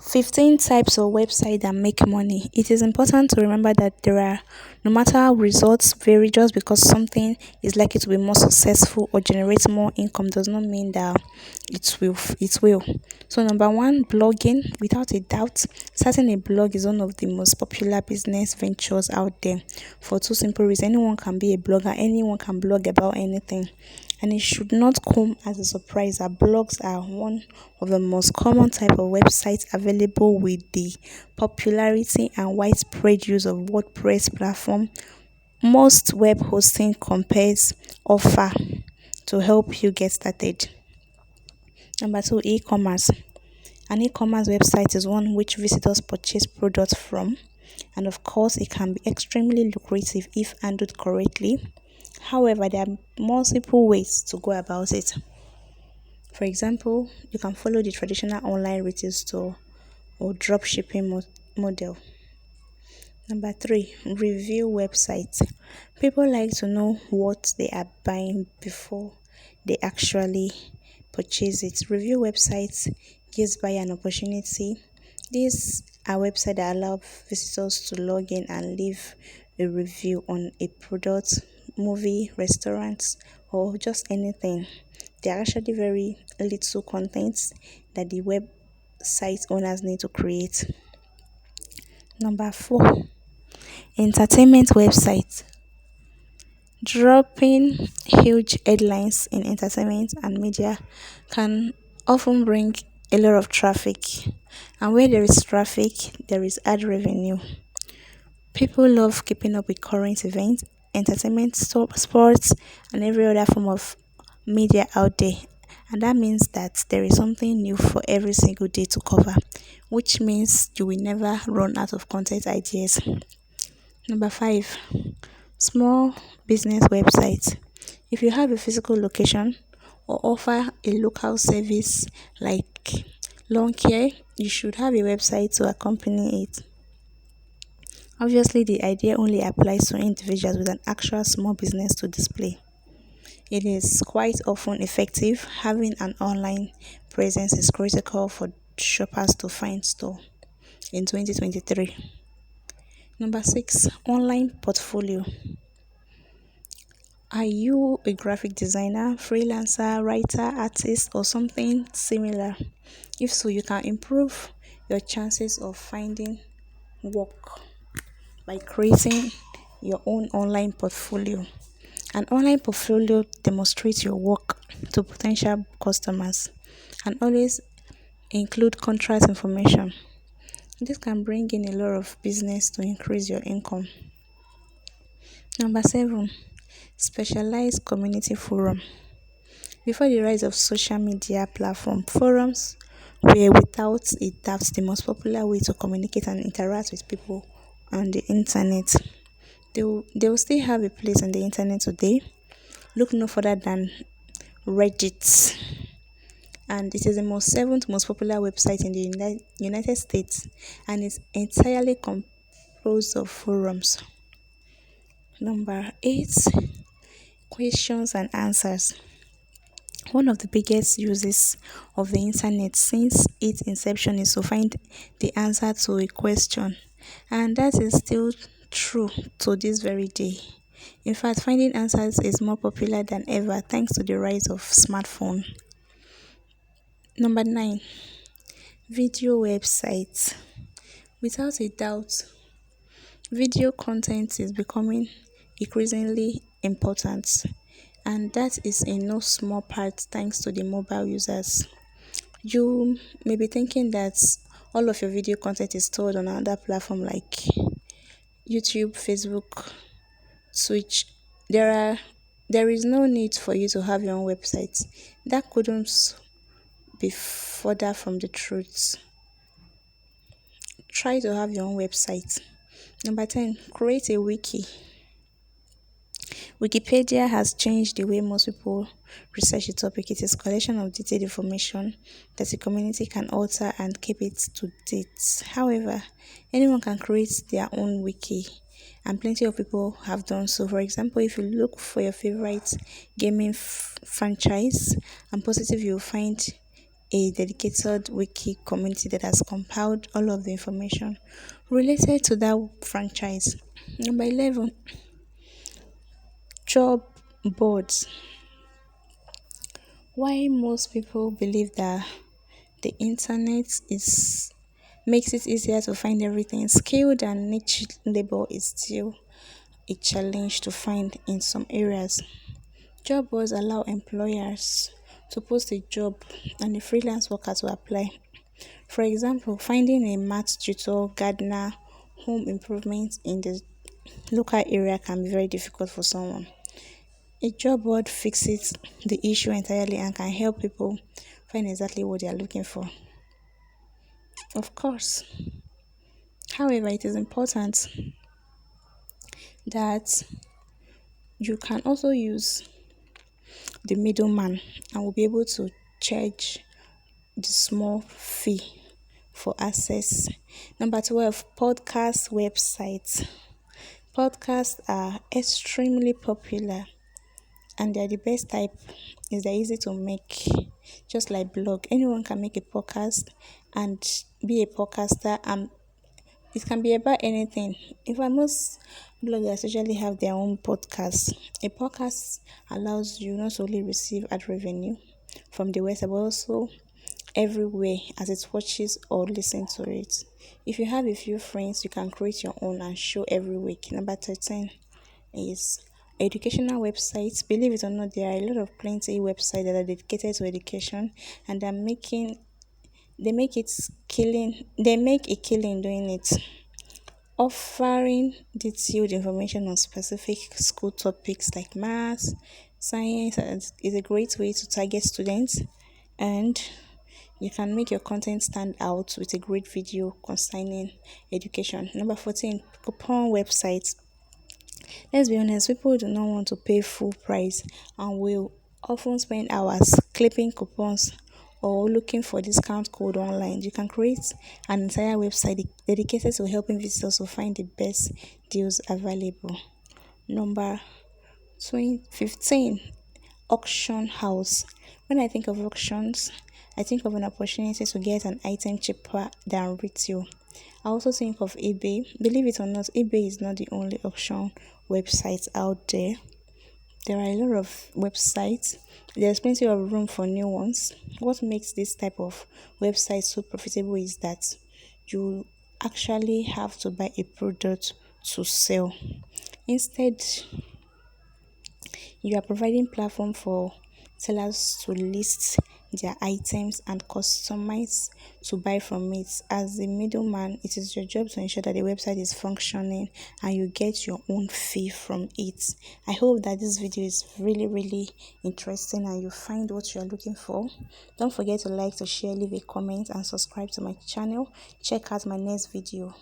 15 types of website that make money. It is important to remember that no matter how results vary, just because something is likely to be more successful or generate more income does not mean that it will. So number one, blogging. Without a doubt, starting a blog is one of the most popular business ventures out there for two simple reasons. Anyone can be a blogger, anyone can blog about anything. And it should not come as a surprise that blogs are one of the most common type of websites available with the popularity and widespread use of WordPress platform. Most web hosting compares offer to help you get started. Number two, e-commerce. An e-commerce website is one which visitors purchase products from, and of course, it can be extremely lucrative if handled correctly. However, there are multiple ways to go about it. For example, you can follow the traditional online retail store or drop shipping model. Number three, review websites. People like to know what they are buying before they actually purchase it. Review websites gives buyer an opportunity. These are websites that allow visitors to log in and leave a review on a product, movie, restaurants, or just anything. They are actually very little contents that the website owners need to create. Number four, entertainment websites. Dropping huge headlines in entertainment and media can often bring a lot of traffic. And where there is traffic, there is ad revenue. People love keeping up with current events, entertainment, sports, and every other form of media out there. And that means that there is something new for every single day to cover, which means you will never run out of content ideas. Number five, small business websites. If you have a physical location or offer a local service like lawn care, you should have a website to accompany it. Obviously, the idea only applies to individuals with an actual small business to display. It is quite often effective. Having an online presence is critical for shoppers to find store in 2023. Number six, online portfolio. Are you a graphic designer, freelancer, writer, artist, or something similar? If so, you can improve your chances of finding work by creating your own online portfolio. An online portfolio demonstrates your work to potential customers and always include contract information. This can bring in a lot of business to increase your income. Number seven, specialized community forum. Before the rise of social media platform, forums were without a doubt the most popular way to communicate and interact with people on the internet. They will still have a place on the internet today. Look no further than Reddit, and it is the seventh most popular website in the United States, and is entirely composed of forums. Number eight, questions and answers. One of the biggest uses of the internet since its inception is to find the answer to a question, and that is still true to this very day. In fact, finding answers is more popular than ever thanks to the rise of smartphone. Number nine, video websites. Without a doubt, video content is becoming increasingly important, and that is in no small part thanks to the mobile users. You may be thinking that all of your video content is stored on another platform like YouTube, Facebook, Twitch. There are there is no need for you to have your own website. That couldn't be further from the truth. Try to have your own website. Number 10, create a wiki. Wikipedia has changed the way most people research a topic. It is a collection of detailed information that a community can alter and keep it to date. However, anyone can create their own wiki, and plenty of people have done so. For example, if you look for your favorite gaming franchise, I'm positive you'll find a dedicated wiki community that has compiled all of the information related to that franchise. Number 11, job boards. Why most people believe that the internet is makes it easier to find everything. Skilled and niche labor is still a challenge to find in some areas. Job boards allow employers to post a job and a freelance worker to apply. For example, finding a math tutor, gardener, home improvement in the local area can be very difficult for someone. A job board fixes the issue entirely and can help people find exactly what they are looking for. Of course, however, it is important that you can also use the middleman and will be able to charge the small fee for access. Number 12, podcast websites. Podcasts are extremely popular and they're the best type is they're easy to make, just like blog. Anyone can make a podcast and be a podcaster, and it can be about anything. In fact, most bloggers usually have their own podcast. A podcast allows you not only receive ad revenue from the website, but also everywhere as it watches or listen to it. If you have a few friends, you can create your own and show every week. Number 13 is educational websites. Believe it or not, there are a lot of plenty websites that are dedicated to education and they make a killing doing it. Offering detailed information on specific school topics like math, science is a great way to target students, and you can make your content stand out with a great video concerning education. Number 14, coupon websites. Let's be honest, people do not want to pay full price and will often spend hours clipping coupons or looking for discount code online. You can create an entire website dedicated to helping visitors to find the best deals available. Number 15, auction house. When I think of auctions, I think of an opportunity to get an item cheaper than retail. I also think of eBay. Believe it or not, eBay is not the only auction website out there. There are a lot of websites. There's plenty of room for new ones. What makes this type of website so profitable is that you actually have to buy a product to sell. Instead, you are providing platform for sellers to list their items and customers to buy from it. As the middleman, it is your job to ensure that the website is functioning and you get your own fee from it. I hope that this video is really interesting and you find what you are looking for. Don't forget to like, to share, leave a comment and subscribe to my channel. Check out my next video.